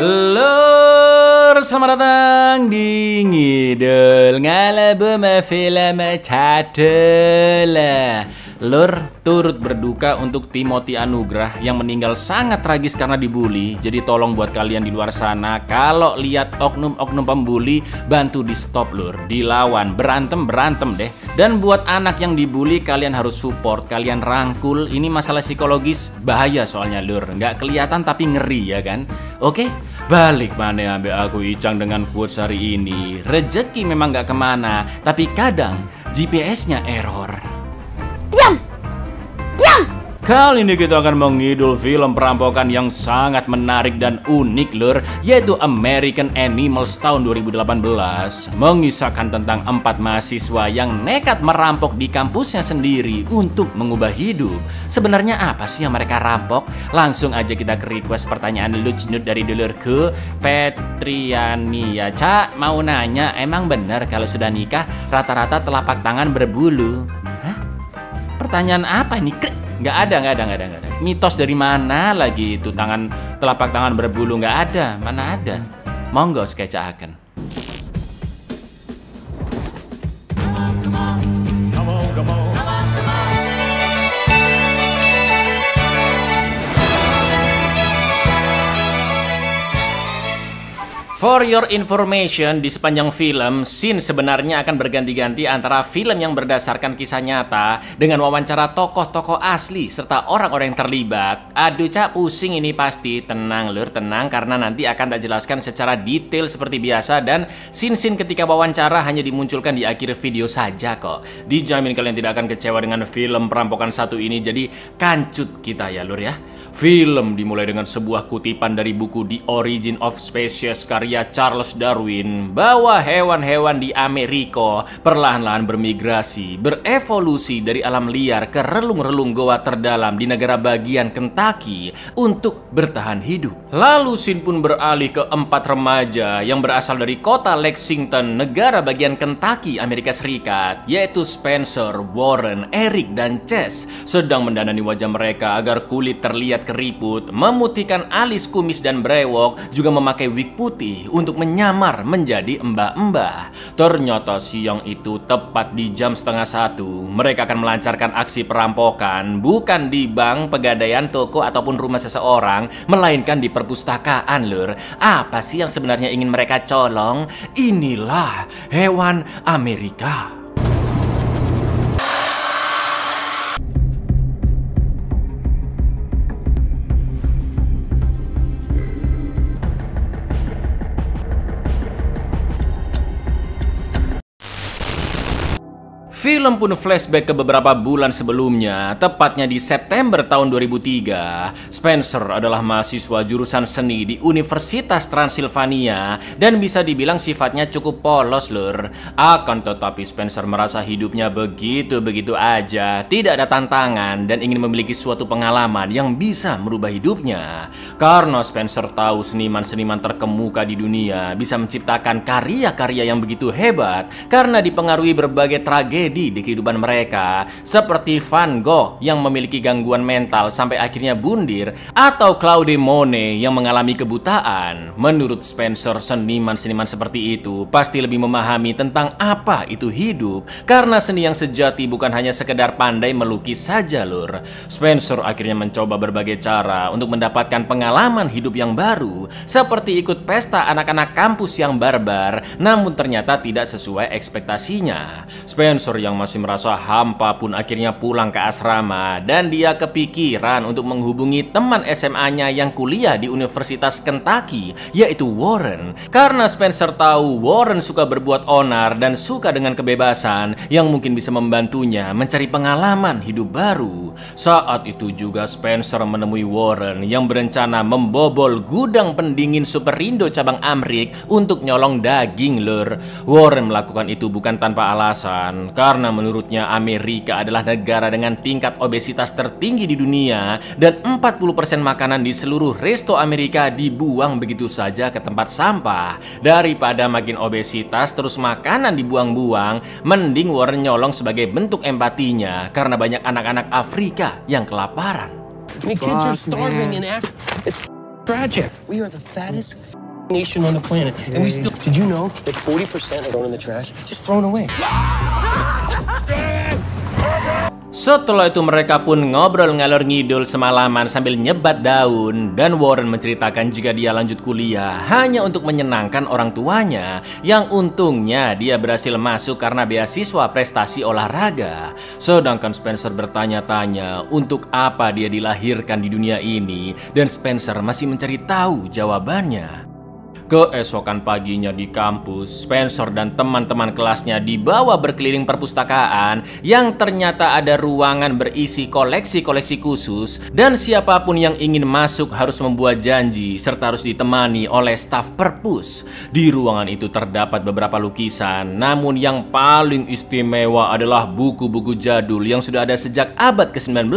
Lur, selamat datang di Ngidul Ngalabum Film Cadel. Lur, turut berduka untuk Timothy Anugrah yang meninggal sangat tragis karena dibully. Jadi tolong buat kalian di luar sana, kalau lihat oknum-oknum pembuli, bantu di stop lur, dilawan, berantem deh. Dan buat anak yang dibully, kalian harus support, kalian rangkul. Ini masalah psikologis, bahaya soalnya lur. Nggak kelihatan tapi ngeri ya kan. Oke, balik mana ambil aku Icang dengan quotes hari ini. Rezeki memang nggak kemana, tapi kadang GPS-nya error. Kali ini kita akan mengidul film perampokan yang sangat menarik dan unik lur, yaitu American Animals tahun 2018. Mengisahkan tentang 4 mahasiswa yang nekat merampok di kampusnya sendiri untuk mengubah hidup. Sebenarnya apa sih yang mereka rampok? Langsung aja kita ke request pertanyaan lucu dari dulurku Petriania. Cak, mau nanya, emang bener kalau sudah nikah rata-rata telapak tangan berbulu? Hah? Pertanyaan apa ini? Nggak ada. Mitos dari mana lagi itu telapak tangan berbulu? Nggak ada, mana ada. Monggo sketsaken. For your information, di sepanjang film, scene sebenarnya akan berganti-ganti antara film yang berdasarkan kisah nyata dengan wawancara tokoh-tokoh asli serta orang-orang yang terlibat. Aduh cak, pusing ini pasti. Tenang lur, tenang, karena nanti akan tak jelaskan secara detail seperti biasa, dan scene-scene ketika wawancara hanya dimunculkan di akhir video saja kok. Dijamin kalian tidak akan kecewa dengan film perampokan satu ini, jadi kancut kita ya lur ya. Film dimulai dengan sebuah kutipan dari buku The Origin of Species karya Charles Darwin, bahwa hewan-hewan di Amerika perlahan-lahan bermigrasi, berevolusi dari alam liar ke relung-relung goa terdalam di negara bagian Kentucky untuk bertahan hidup. Lalu scene pun beralih ke 4 remaja yang berasal dari kota Lexington, negara bagian Kentucky, Amerika Serikat, yaitu Spencer, Warren, Eric, dan Chess, sedang mendanani wajah mereka agar kulit terlihat keriput, memutihkan alis, kumis, dan brewok, juga memakai wig putih untuk menyamar menjadi mbah-mbah. Ternyata siang itu tepat di jam 12:30 mereka akan melancarkan aksi perampokan, bukan di bank, pegadaian, toko, ataupun rumah seseorang, melainkan di perpustakaan lur. Apa sih yang sebenarnya ingin mereka colong? Inilah hewan Amerika. Film pun flashback ke beberapa bulan sebelumnya, tepatnya di September tahun 2003. Spencer adalah mahasiswa jurusan seni di Universitas Transilvania dan bisa dibilang sifatnya cukup polos lur. Akan tetapi Spencer merasa hidupnya begitu-begitu aja, tidak ada tantangan dan ingin memiliki suatu pengalaman yang bisa merubah hidupnya. Karena Spencer tahu seniman-seniman terkemuka di dunia bisa menciptakan karya-karya yang begitu hebat karena dipengaruhi berbagai tragedi di kehidupan mereka, seperti Van Gogh yang memiliki gangguan mental sampai akhirnya bundir, atau Claude Monet yang mengalami kebutaan. Menurut Spencer, seniman-seniman seperti itu pasti lebih memahami tentang apa itu hidup, karena seni yang sejati bukan hanya sekedar pandai melukis saja lur. Spencer akhirnya mencoba berbagai cara untuk mendapatkan pengalaman hidup yang baru, seperti ikut pesta anak-anak kampus yang barbar, namun ternyata tidak sesuai ekspektasinya. Spencer yang masih merasa hampa pun akhirnya pulang ke asrama, dan dia kepikiran untuk menghubungi teman SMA-nya yang kuliah di Universitas Kentucky, yaitu Warren. Karena Spencer tahu Warren suka berbuat onar dan suka dengan kebebasan yang mungkin bisa membantunya mencari pengalaman hidup baru. Saat itu juga Spencer menemui Warren yang berencana membobol gudang pendingin Superindo cabang Amrik untuk nyolong daging lur. Warren melakukan itu bukan tanpa alasan, karena menurutnya Amerika adalah negara dengan tingkat obesitas tertinggi di dunia, dan 40% makanan di seluruh resto Amerika dibuang begitu saja ke tempat sampah. Daripada makin obesitas terus makanan dibuang-buang, mending Warren nyolong sebagai bentuk empatinya karena banyak anak-anak Afrika yang kelaparan. I mean, kids are starving in Africa. It's tragic. We are the fattest nation on the planet, and we still. Did you know that 40% are going in the trash, just thrown away? Setelah itu mereka pun ngobrol ngalor ngidul semalaman sambil nyebat daun, dan Warren menceritakan jika dia lanjut kuliah hanya untuk menyenangkan orang tuanya yang untungnya dia berhasil masuk karena beasiswa prestasi olahraga. Sedangkan Spencer bertanya-tanya untuk apa dia dilahirkan di dunia ini, dan Spencer masih mencari tahu jawabannya. Keesokan paginya di kampus, Spencer dan teman-teman kelasnya dibawa berkeliling perpustakaan yang ternyata ada ruangan berisi koleksi-koleksi khusus, dan siapapun yang ingin masuk harus membuat janji serta harus ditemani oleh staf perpus. Di ruangan itu terdapat beberapa lukisan, namun yang paling istimewa adalah buku-buku jadul yang sudah ada sejak abad ke-19.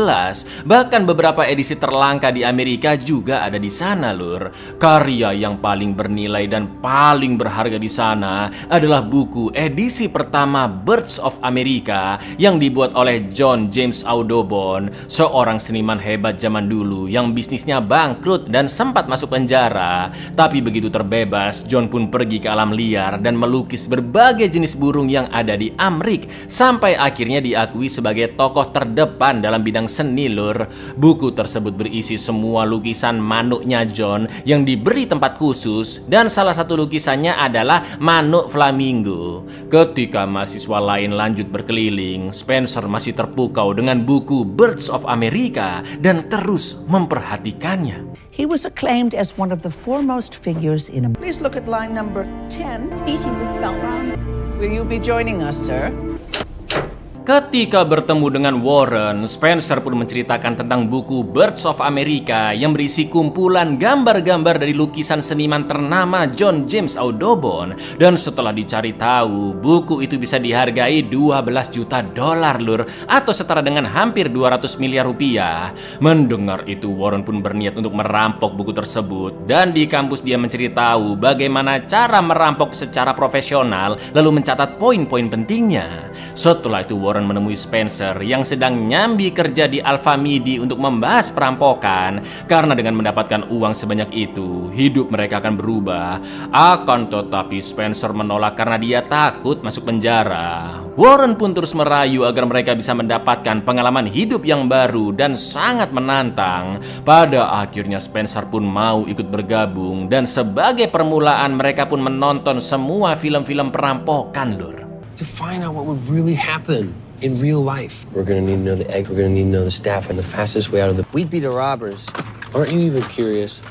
Bahkan beberapa edisi terlangka di Amerika juga ada di sana, lur. Karya yang paling bernilai dan paling berharga di sana adalah buku edisi pertama Birds of America yang dibuat oleh John James Audubon, seorang seniman hebat zaman dulu yang bisnisnya bangkrut dan sempat masuk penjara. Tapi begitu terbebas, John pun pergi ke alam liar dan melukis berbagai jenis burung yang ada di Amrik, sampai akhirnya diakui sebagai tokoh terdepan dalam bidang seni, lur. Buku tersebut berisi semua lukisan manuknya John yang diberi tempat khusus, dan salah satu lukisannya adalah manuk flamingo. Ketika mahasiswa lain lanjut berkeliling, Spencer masih terpukau dengan buku Birds of America dan terus memperhatikannya. He was acclaimed as one of the foremost figures in America. Please look at line number 10. Species is spelled wrong. Will you be joining us, sir? Ketika bertemu dengan Warren, Spencer pun menceritakan tentang buku Birds of America yang berisi kumpulan gambar-gambar dari lukisan seniman ternama John James Audubon. Dan setelah dicari tahu, buku itu bisa dihargai 12 juta dolar, lur, atau setara dengan hampir 200 miliar rupiah. Mendengar itu, Warren pun berniat untuk merampok buku tersebut, dan di kampus dia mencari tahu bagaimana cara merampok secara profesional lalu mencatat poin-poin pentingnya. Setelah itu Warren menemui Spencer yang sedang nyambi kerja di Alfamidi untuk membahas perampokan, karena dengan mendapatkan uang sebanyak itu hidup mereka akan berubah. Akan tetapi Spencer menolak karena dia takut masuk penjara. Warren pun terus merayu agar mereka bisa mendapatkan pengalaman hidup yang baru dan sangat menantang. Pada akhirnya Spencer pun mau ikut bergabung, dan sebagai permulaan mereka pun menonton semua film-film perampokan, lur. To find out what would really happen in real life. We're gonna need to know the egg, we're gonna need to know the staff, and the fastest way out of the... We'd be the robbers. Aren't you even curious?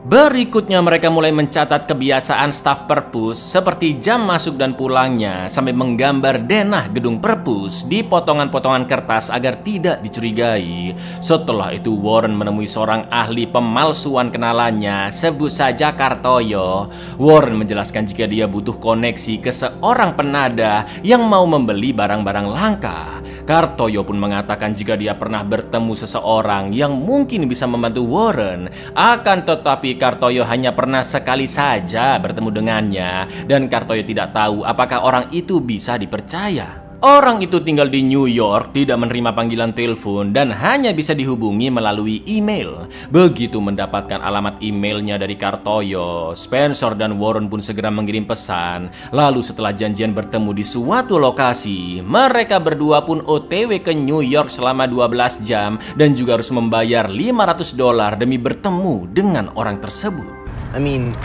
Berikutnya mereka mulai mencatat kebiasaan staf perpus seperti jam masuk dan pulangnya, sampai menggambar denah gedung perpus di potongan-potongan kertas agar tidak dicurigai. Setelah itu Warren menemui seorang ahli pemalsuan kenalannya, sebut saja Kartoyo. Warren menjelaskan jika dia butuh koneksi ke seorang penada yang mau membeli barang-barang langka. Kartoyo pun mengatakan jika dia pernah bertemu seseorang yang mungkin bisa membantu Warren. Akan tetapi Kartoyo hanya pernah sekali saja bertemu dengannya, dan Kartoyo tidak tahu apakah orang itu bisa dipercaya. Orang itu tinggal di New York, tidak menerima panggilan telepon, dan hanya bisa dihubungi melalui email. Begitu mendapatkan alamat emailnya dari Kartoyo, Spencer dan Warren pun segera mengirim pesan. Lalu setelah janjian bertemu di suatu lokasi, mereka berdua pun OTW ke New York selama 12 jam dan juga harus membayar $500 demi bertemu dengan orang tersebut. I mean,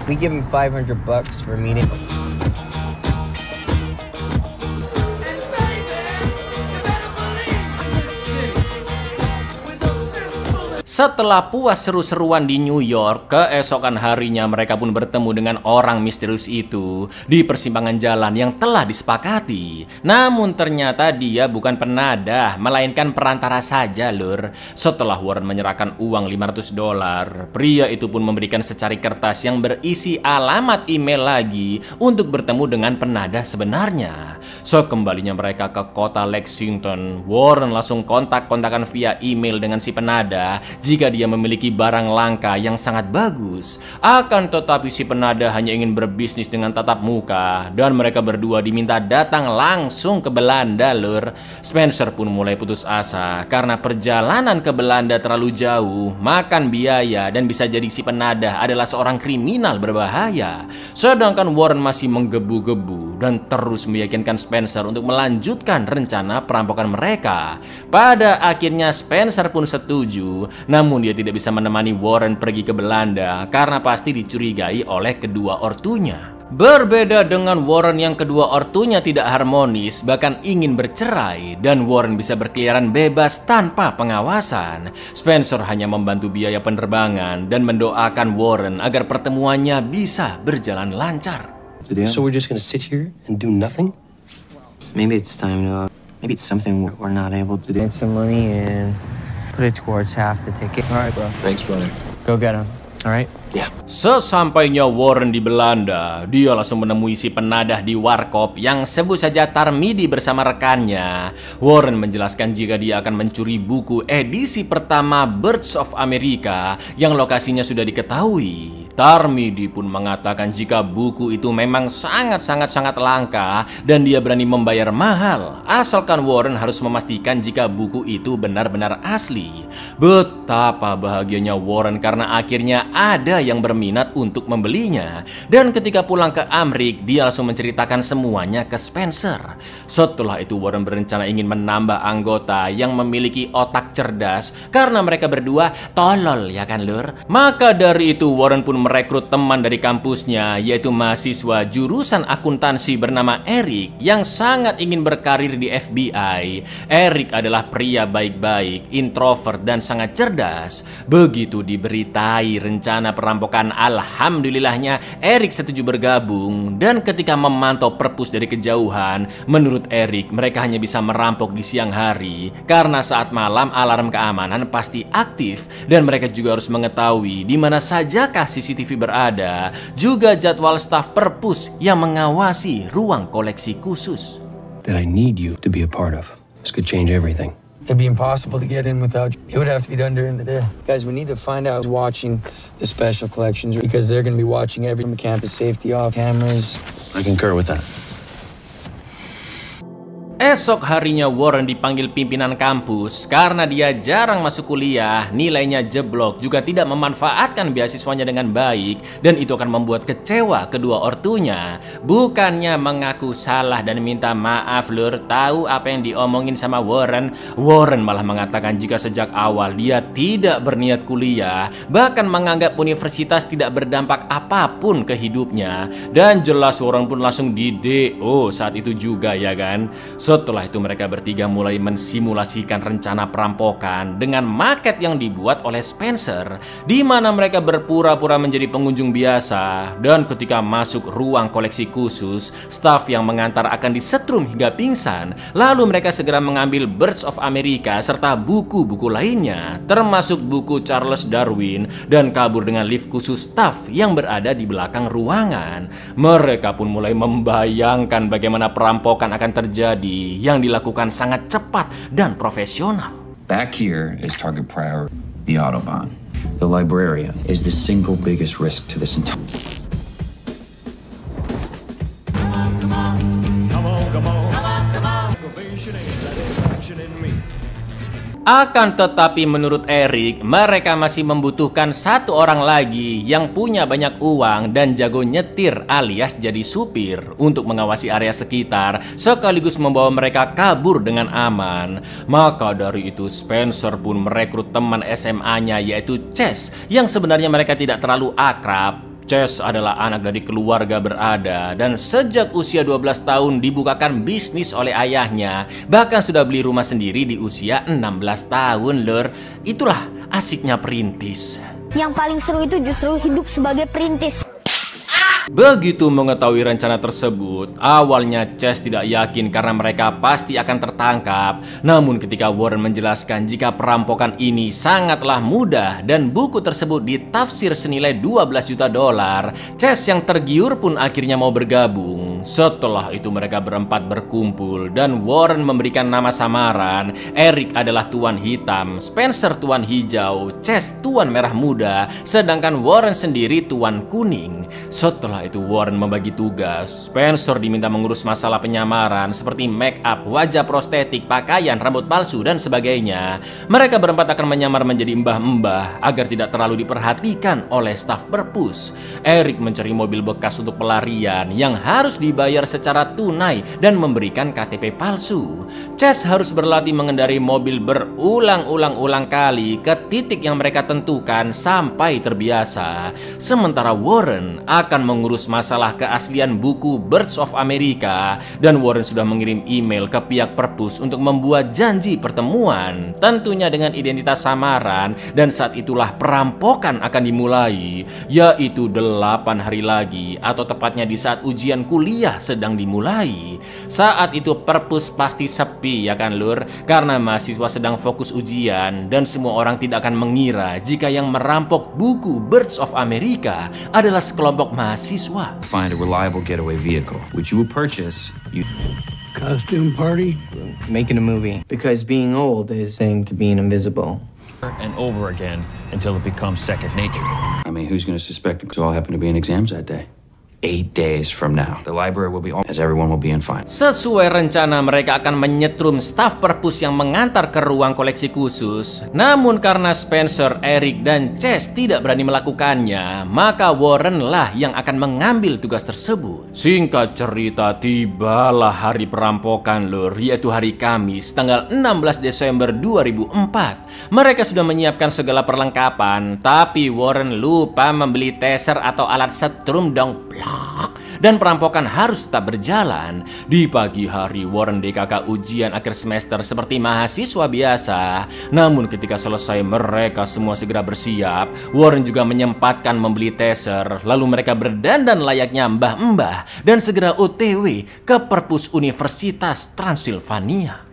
we give him $500 for a meeting. Setelah puas seru-seruan di New York, keesokan harinya mereka pun bertemu dengan orang misterius itu di persimpangan jalan yang telah disepakati. Namun ternyata dia bukan penadah, melainkan perantara saja, lur. Setelah Warren menyerahkan uang $500, pria itu pun memberikan secari kertas yang berisi alamat email lagi untuk bertemu dengan penadah sebenarnya. Sekembalinya mereka ke kota Lexington, Warren langsung kontak-kontakan via email dengan si penadah. jika dia memiliki barang langka yang sangat bagus. Akan tetapi si penada hanya ingin berbisnis dengan tatap muka, dan mereka berdua diminta datang langsung ke Belanda, lur. Spencer pun mulai putus asa karena perjalanan ke Belanda terlalu jauh, makan biaya, dan bisa jadi si penada adalah seorang kriminal berbahaya. Sedangkan Warren masih menggebu-gebu dan terus meyakinkan Spencer untuk melanjutkan rencana perampokan mereka. Pada akhirnya Spencer pun setuju, namun dia tidak bisa menemani Warren pergi ke Belanda karena pasti dicurigai oleh kedua ortunya. Berbeda dengan Warren yang kedua ortunya tidak harmonis, bahkan ingin bercerai, dan Warren bisa berkeliaran bebas tanpa pengawasan. Spencer hanya membantu biaya penerbangan dan mendoakan Warren agar pertemuannya bisa berjalan lancar. So we're just gonna sit here and do nothing? Maybe it's time to. Maybe it's something we're not able to do. Get some money and put it towards half the ticket. All right, bro. Thanks, brother. Go get him. All right. Yeah. Sesampainya Warren di Belanda, dia langsung menemui si penadah di warkop yang sebut saja Tarmidi bersama rekannya. Warren menjelaskan jika dia akan mencuri buku edisi pertama Birds of America yang lokasinya sudah diketahui. Tarmidi pun mengatakan jika buku itu memang sangat langka dan dia berani membayar mahal, asalkan Warren harus memastikan jika buku itu benar-benar asli. Betapa bahagianya Warren karena akhirnya ada yang berminat untuk membelinya. Dan ketika pulang ke Amrik, dia langsung menceritakan semuanya ke Spencer. Setelah itu Warren berencana ingin menambah anggota yang memiliki otak cerdas karena mereka berdua tolol, ya kan lur? Maka dari itu Warren pun merekrut teman dari kampusnya, yaitu mahasiswa jurusan akuntansi bernama Eric yang sangat ingin berkarir di FBI. Eric adalah pria baik-baik, introvert, dan sangat cerdas. Begitu diberitai rencana perampokan, alhamdulillahnya Eric setuju bergabung. Dan ketika memantau perpus dari kejauhan, menurut Eric mereka hanya bisa merampok di siang hari karena saat malam alarm keamanan pasti aktif dan mereka juga harus mengetahui di mana sajakah CCTV berada, juga jadwal staf perpus yang mengawasi ruang koleksi khusus. That I need you to be a part of. This could change everything. It'd be impossible to get in without you. It would have to be done during the day. Guys, we need to find out who's watching the special collections because they're going to be watching every campus safety off cameras. I concur with that. Esok harinya Warren dipanggil pimpinan kampus karena dia jarang masuk kuliah, nilainya jeblok, juga tidak memanfaatkan beasiswanya dengan baik, dan itu akan membuat kecewa kedua ortunya. Bukannya mengaku salah dan minta maaf lur, tahu apa yang diomongin sama Warren. Warren malah mengatakan jika sejak awal dia tidak berniat kuliah, bahkan menganggap universitas tidak berdampak apapun ke hidupnya. Dan jelas Warren pun langsung di DO saat itu juga, ya kan? Setelah itu mereka bertiga mulai mensimulasikan rencana perampokan dengan maket yang dibuat oleh Spencer, di mana mereka berpura-pura menjadi pengunjung biasa. Dan ketika masuk ruang koleksi khusus, staf yang mengantar akan disetrum hingga pingsan. Lalu mereka segera mengambil Birds of America serta buku-buku lainnya, termasuk buku Charles Darwin, dan kabur dengan lift khusus staf yang berada di belakang ruangan. Mereka pun mulai membayangkan bagaimana perampokan akan terjadi yang dilakukan sangat cepat dan profesional. Back here is target priority, the Autobahn. The librarian is the single biggest risk to this entire... Akan tetapi menurut Eric, mereka masih membutuhkan satu orang lagi yang punya banyak uang dan jago nyetir alias jadi supir untuk mengawasi area sekitar sekaligus membawa mereka kabur dengan aman. Maka dari itu Spencer pun merekrut teman SMA-nya yaitu Chess yang sebenarnya mereka tidak terlalu akrab. Chess adalah anak dari keluarga berada dan sejak usia 12 tahun dibukakan bisnis oleh ayahnya. Bahkan sudah beli rumah sendiri di usia 16 tahun lor. Itulah asiknya perintis. Yang paling seru itu justru hidup sebagai perintis. Begitu mengetahui rencana tersebut, awalnya Chess tidak yakin karena mereka pasti akan tertangkap. Namun ketika Warren menjelaskan jika perampokan ini sangatlah mudah dan buku tersebut ditafsir senilai $12 juta, Chess yang tergiur pun akhirnya mau bergabung. Setelah itu mereka berempat berkumpul dan Warren memberikan nama samaran. Eric adalah Tuan Hitam, Spencer Tuan Hijau, Chess Tuan Merah Muda, sedangkan Warren sendiri Tuan Kuning. Setelah itu Warren membagi tugas. Spencer diminta mengurus masalah penyamaran seperti make up, wajah prostetik, pakaian, rambut palsu, dan sebagainya. Mereka berempat akan menyamar menjadi mbah-mbah agar tidak terlalu diperhatikan oleh staf perpus. Eric mencari mobil bekas untuk pelarian yang harus dibayar secara tunai dan memberikan KTP palsu. Chess harus berlatih mengendarai mobil berulang-ulang kali ke titik yang mereka tentukan sampai terbiasa. Sementara Warren akan mengurus masalah keaslian buku Birds of America, dan Warren sudah mengirim email ke pihak perpus untuk membuat janji pertemuan, tentunya dengan identitas samaran, dan saat itulah perampokan akan dimulai, yaitu 8 hari lagi, atau tepatnya di saat ujian kuliah sedang dimulai. Saat itu perpus pasti sepi ya kan lur, karena mahasiswa sedang fokus ujian dan semua orang tidak akan mengira jika yang merampok buku Birds of America adalah sekelompok mahasiswa. Find a reliable getaway vehicle, which you will purchase. Costume party? Making a movie. Because being old is saying to being invisible. And over again until it becomes second nature. I mean, who's going to suspect it all happened to be in exams that day? 8 days from now, the library will be on, as everyone will be in fine. Sesuai rencana, mereka akan menyetrum staf perpus yang mengantar ke ruang koleksi khusus. Namun karena Spencer, Eric, dan Chess tidak berani melakukannya, maka Warren lah yang akan mengambil tugas tersebut. Singkat cerita, tibalah hari perampokan lur, yaitu hari Kamis, tanggal 16 Desember 2004. Mereka sudah menyiapkan segala perlengkapan, tapi Warren lupa membeli taser atau alat setrum dong. Dan perampokan harus tetap berjalan. Di pagi hari, Warren DKK ujian akhir semester seperti mahasiswa biasa. Namun ketika selesai mereka semua segera bersiap. Warren juga menyempatkan membeli taser. Lalu mereka berdandan layaknya mbah-mbah dan segera OTW ke perpus Universitas Transilvania.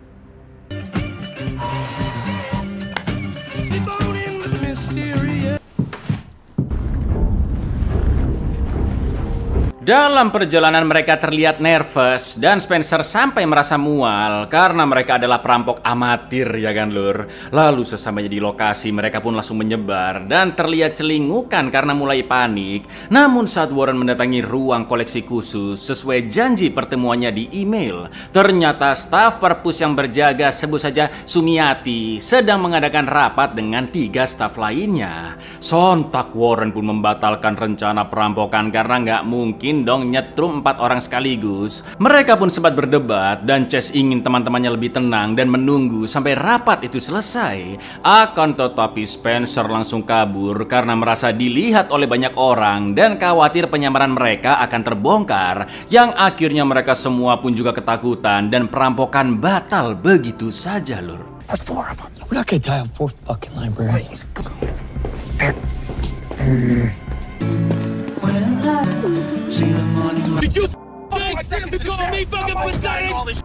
Dalam perjalanan mereka terlihat nervous dan Spencer sampai merasa mual karena mereka adalah perampok amatir ya kan lur. Lalu sesampainya di lokasi mereka pun langsung menyebar dan terlihat celingukan karena mulai panik. Namun saat Warren mendatangi ruang koleksi khusus sesuai janji pertemuannya di email, ternyata staf perpus yang berjaga sebut saja Sumiati sedang mengadakan rapat dengan 3 staf lainnya. Sontak Warren pun membatalkan rencana perampokan karena nggak mungkin dong nyetrum 4 orang sekaligus. Mereka pun sempat berdebat dan Chess ingin teman-temannya lebih tenang dan menunggu sampai rapat itu selesai. Akan tetapi Spencer langsung kabur karena merasa dilihat oleh banyak orang dan khawatir penyamaran mereka akan terbongkar, yang akhirnya mereka semua pun juga ketakutan dan perampokan batal begitu saja lur. That's 4 of them. We're not gonna die on 4 fucking librarians.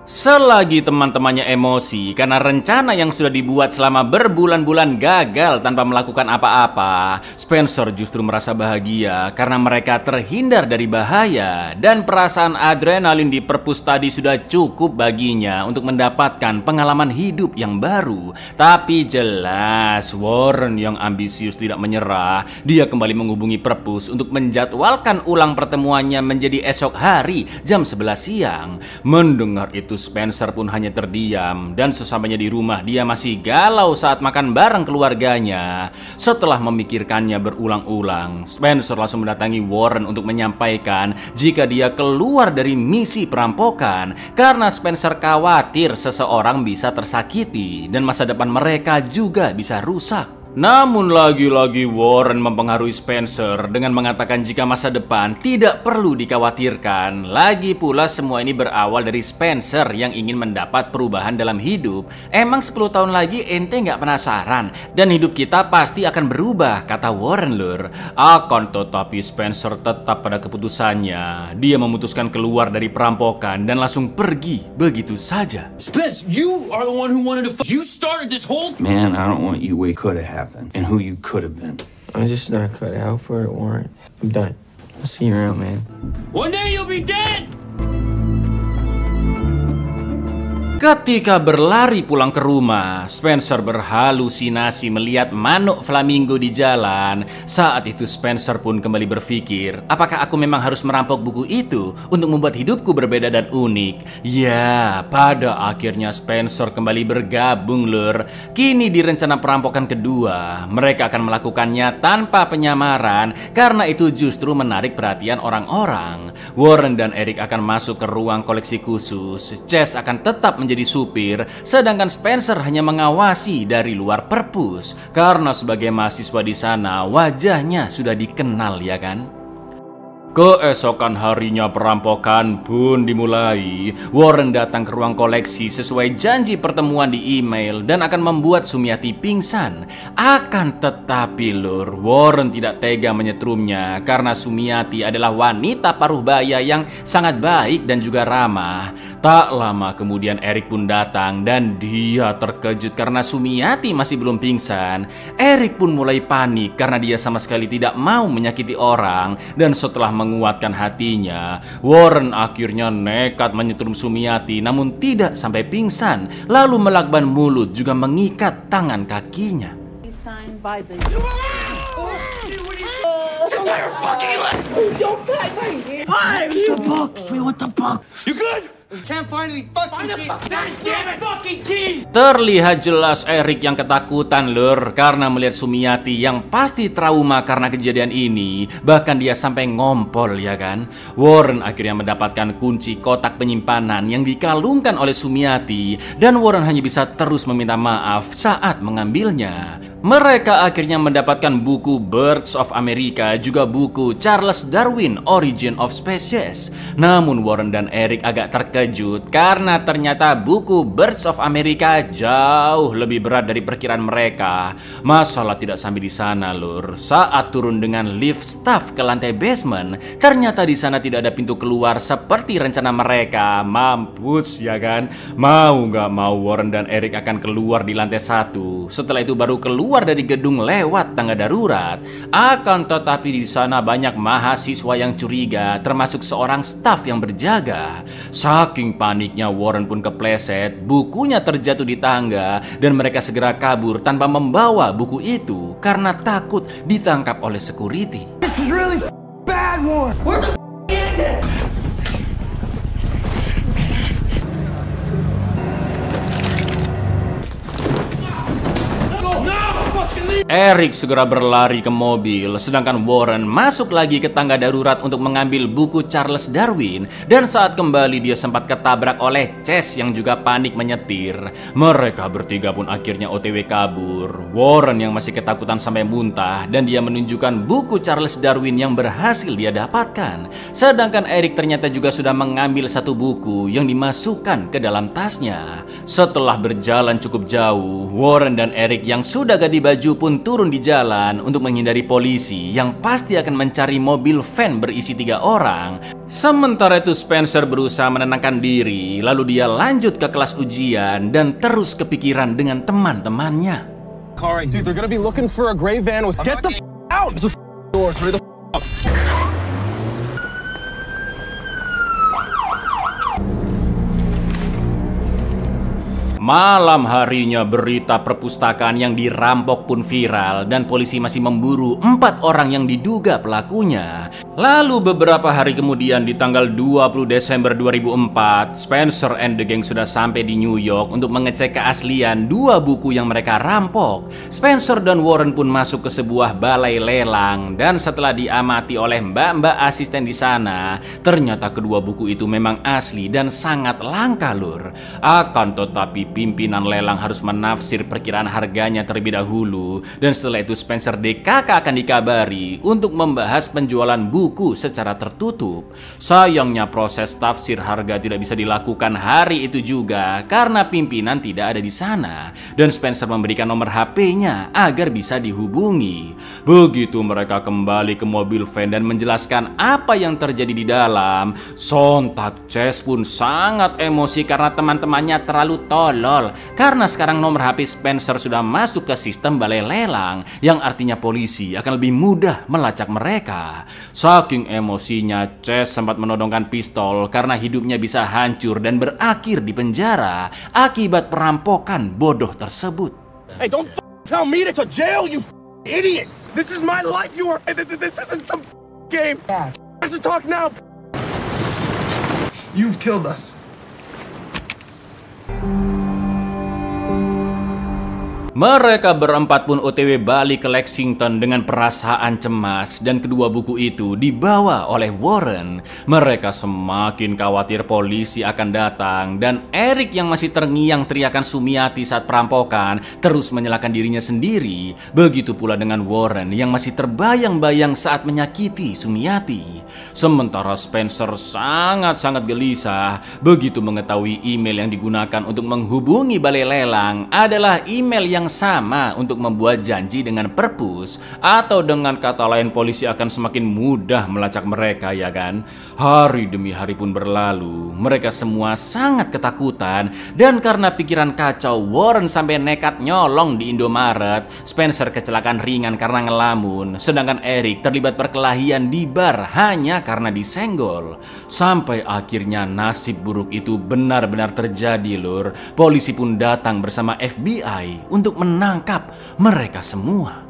Selagi teman-temannya emosi karena rencana yang sudah dibuat selama berbulan-bulan gagal tanpa melakukan apa-apa, Spencer justru merasa bahagia karena mereka terhindar dari bahaya dan perasaan adrenalin di perpus tadi sudah cukup baginya untuk mendapatkan pengalaman hidup yang baru. Tapi jelas Warren yang ambisius tidak menyerah. Dia kembali menghubungi perpus untuk menjadwalkan ulang pertemuannya menjadi esok hari jam 11 siang. Mendengar itu Spencer pun hanya terdiam dan sesampainya di rumah dia masih galau saat makan bareng keluarganya. Setelah memikirkannya berulang-ulang, Spencer langsung mendatangi Warren untuk menyampaikan jika dia keluar dari misi perampokan karena Spencer khawatir seseorang bisa tersakiti dan masa depan mereka juga bisa rusak. Namun lagi-lagi Warren mempengaruhi Spencer dengan mengatakan jika masa depan tidak perlu dikhawatirkan. Lagi pula semua ini berawal dari Spencer yang ingin mendapat perubahan dalam hidup. Emang 10 tahun lagi ente nggak penasaran? Dan hidup kita pasti akan berubah, kata Warren lur. Akan tetapi Spencer tetap pada keputusannya. Dia memutuskan keluar dari perampokan dan langsung pergi begitu saja. Spence, you are the one who wanted to you started this whole... Man, I don't want you where it could have happened and who you could have been. I'm just not cut out for it, Warren. I'm done. I'll see you around, man. One day you'll be dead! Ketika berlari pulang ke rumah, Spencer berhalusinasi melihat manuk flamingo di jalan. Saat itu Spencer pun kembali berpikir, apakah aku memang harus merampok buku itu untuk membuat hidupku berbeda dan unik? Ya, pada akhirnya Spencer kembali bergabung, lur. Kini di rencana perampokan kedua, mereka akan melakukannya tanpa penyamaran karena itu justru menarik perhatian orang-orang. Warren dan Eric akan masuk ke ruang koleksi khusus. Chess akan tetap menjadi supir, sedangkan Spencer hanya mengawasi dari luar perpus karena sebagai mahasiswa di sana wajahnya sudah dikenal, ya kan? Keesokan harinya perampokan pun dimulai. Warren datang ke ruang koleksi sesuai janji pertemuan di email dan akan membuat Sumiati pingsan. Akan tetapi, lur, Warren tidak tega menyetrumnya karena Sumiati adalah wanita paruh baya yang sangat baik dan juga ramah. Tak lama kemudian Eric pun datang dan dia terkejut karena Sumiati masih belum pingsan. Eric pun mulai panik karena dia sama sekali tidak mau menyakiti orang, dan setelah menguatkan hatinya, Warren akhirnya nekat menyetrum Sumiati namun tidak sampai pingsan, lalu melakban mulut juga mengikat tangan kakinya. Terlihat jelas Eric yang ketakutan, lur, karena melihat Sumiati yang pasti trauma karena kejadian ini. Bahkan dia sampai ngompol, ya kan? Warren akhirnya mendapatkan kunci kotak penyimpanan yang dikalungkan oleh Sumiati, dan Warren hanya bisa terus meminta maaf saat mengambilnya. Mereka akhirnya mendapatkan buku Birds of America, juga buku Charles Darwin Origin of Species. Namun Warren dan Eric agak terkejut karena ternyata buku Birds of America jauh lebih berat dari perkiraan mereka. Masalah tidak sampai di sana, lur. Saat turun dengan lift staff ke lantai basement, ternyata di sana tidak ada pintu keluar seperti rencana mereka. Mampus, ya kan? Mau nggak mau Warren dan Eric akan keluar di lantai 1. Setelah itu baru keluar dari gedung lewat tangga darurat. Akan tetapi di sana banyak mahasiswa yang curiga, termasuk seorang staf yang berjaga. Saking paniknya Warren pun kepleset, bukunya terjatuh di tangga dan mereka segera kabur tanpa membawa buku itu karena takut ditangkap oleh security. This is really bad, Warren. Where the is it? Eric segera berlari ke mobil, sedangkan Warren masuk lagi ke tangga darurat untuk mengambil buku Charles Darwin. Dan saat kembali dia sempat ketabrak oleh Chess yang juga panik menyetir. Mereka bertiga pun akhirnya OTW kabur. Warren yang masih ketakutan sampai muntah dan dia menunjukkan buku Charles Darwin yang berhasil dia dapatkan. Sedangkan Eric ternyata juga sudah mengambil satu buku yang dimasukkan ke dalam tasnya. Setelah berjalan cukup jauh, Warren dan Eric yang sudah ganti baju pun turun di jalan untuk menghindari polisi yang pasti akan mencari mobil van berisi 3 orang. Sementara itu Spencer berusaha menenangkan diri, lalu dia lanjut ke kelas ujian dan terus kepikiran dengan teman-temannya. Dude, they're gonna be looking for a gray van with... Get the out! There's a doors. Hurry the up. Malam harinya berita perpustakaan yang dirampok pun viral dan polisi masih memburu 4 orang yang diduga pelakunya. Lalu beberapa hari kemudian di tanggal 20 Desember 2004, Spencer and the gang sudah sampai di New York untuk mengecek keaslian 2 buku yang mereka rampok. Spencer dan Warren pun masuk ke sebuah balai lelang dan setelah diamati oleh mbak-mbak asisten di sana, ternyata kedua buku itu memang asli dan sangat langka, lur. Akan tetapi pimpinan lelang harus menafsir perkiraan harganya terlebih dahulu, dan setelah itu Spencer DKK akan dikabari untuk membahas penjualan buku secara tertutup. Sayangnya proses tafsir harga tidak bisa dilakukan hari itu juga karena pimpinan tidak ada di sana, dan Spencer memberikan nomor HP-nya agar bisa dihubungi. Begitu mereka kembali ke mobil van dan menjelaskan apa yang terjadi di dalam, sontak Chess pun sangat emosi karena teman-temannya terlalu tolol lol, karena sekarang nomor HP Spencer sudah masuk ke sistem balai lelang, yang artinya polisi akan lebih mudah melacak mereka. Saking emosinya, Chase sempat menodongkan pistol karena hidupnya bisa hancur dan berakhir di penjara akibat perampokan bodoh tersebut. Hey, don't tell me to jail, you idiots! This is my life, you are. This isn't some game. Let's talk now. You've killed us. Mereka berempat pun OTW balik ke Lexington dengan perasaan cemas, dan kedua buku itu dibawa oleh Warren. Mereka semakin khawatir polisi akan datang, dan Eric yang masih terngiang teriakan Sumiati saat perampokan terus menyalahkan dirinya sendiri. Begitu pula dengan Warren yang masih terbayang-bayang saat menyakiti Sumiati. Sementara Spencer sangat-sangat gelisah begitu mengetahui email yang digunakan untuk menghubungi balai lelang adalah email yang sama untuk membuat janji dengan perpus, atau dengan kata lain polisi akan semakin mudah melacak mereka, ya kan? Hari demi hari pun berlalu, mereka semua sangat ketakutan, dan karena pikiran kacau, Warren sampai nekat nyolong di Indomaret. Spencer kecelakaan ringan karena ngelamun, sedangkan Eric terlibat perkelahian di bar hanya karena disenggol. Sampai akhirnya nasib buruk itu benar-benar terjadi, lur. Polisi pun datang bersama FBI untuk menangkap mereka semua.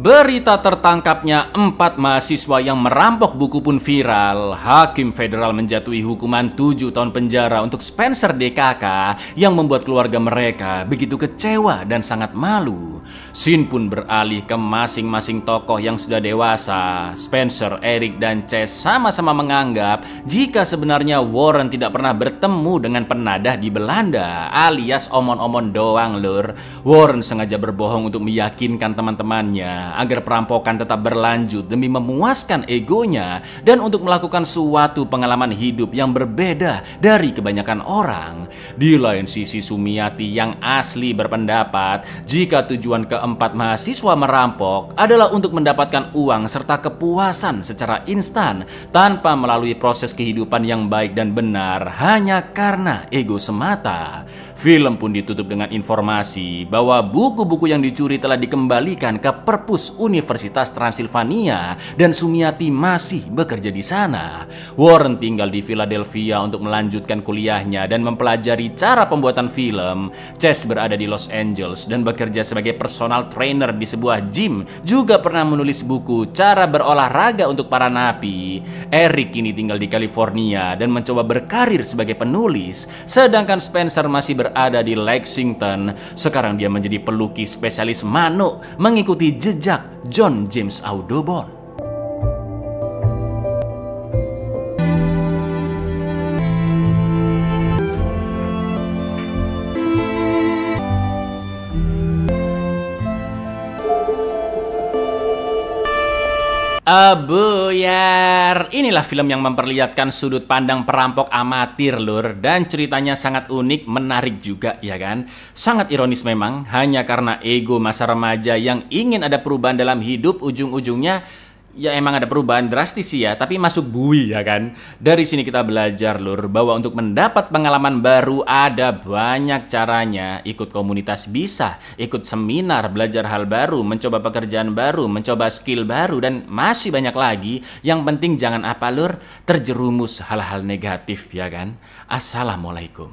Berita tertangkapnya 4 mahasiswa yang merampok buku pun viral. Hakim federal menjatuhi hukuman 7 tahun penjara untuk Spencer DKK yang membuat keluarga mereka begitu kecewa dan sangat malu. Scene pun beralih ke masing-masing tokoh yang sudah dewasa. Spencer, Eric, dan Chase sama-sama menganggap jika sebenarnya Warren tidak pernah bertemu dengan penadah di Belanda, alias omon-omon doang, lur. Warren sengaja berbohong untuk meyakinkan teman-temannya agar perampokan tetap berlanjut demi memuaskan egonya dan untuk melakukan suatu pengalaman hidup yang berbeda dari kebanyakan orang. Di lain sisi, Sumiati yang asli berpendapat jika tujuan keempat mahasiswa merampok adalah untuk mendapatkan uang serta kepuasan secara instan tanpa melalui proses kehidupan yang baik dan benar hanya karena ego semata. Film pun ditutup dengan informasi bahwa buku-buku yang dicuri telah dikembalikan ke perpus Universitas Transilvania dan Sumiati masih bekerja di sana. Warren tinggal di Philadelphia untuk melanjutkan kuliahnya dan mempelajari cara pembuatan film. Chase berada di Los Angeles dan bekerja sebagai personal trainer di sebuah gym, juga pernah menulis buku cara berolahraga untuk para napi. Eric kini tinggal di California dan mencoba berkarir sebagai penulis, sedangkan Spencer masih berada di Lexington. Sekarang dia menjadi pelukis spesialis manuk mengikuti jejak John James Audubon. Buyar, inilah film yang memperlihatkan sudut pandang perampok amatir, lur, dan ceritanya sangat unik, menarik juga, ya kan? Sangat ironis memang, hanya karena ego masa remaja yang ingin ada perubahan dalam hidup, ujung-ujungnya ya emang ada perubahan drastis sih ya, tapi masuk bui, ya kan? Dari sini kita belajar, lur, bahwa untuk mendapat pengalaman baru ada banyak caranya. Ikut komunitas bisa, ikut seminar, belajar hal baru, mencoba pekerjaan baru, mencoba skill baru, dan masih banyak lagi. Yang penting jangan apa, lur, terjerumus hal-hal negatif, ya kan? Assalamualaikum.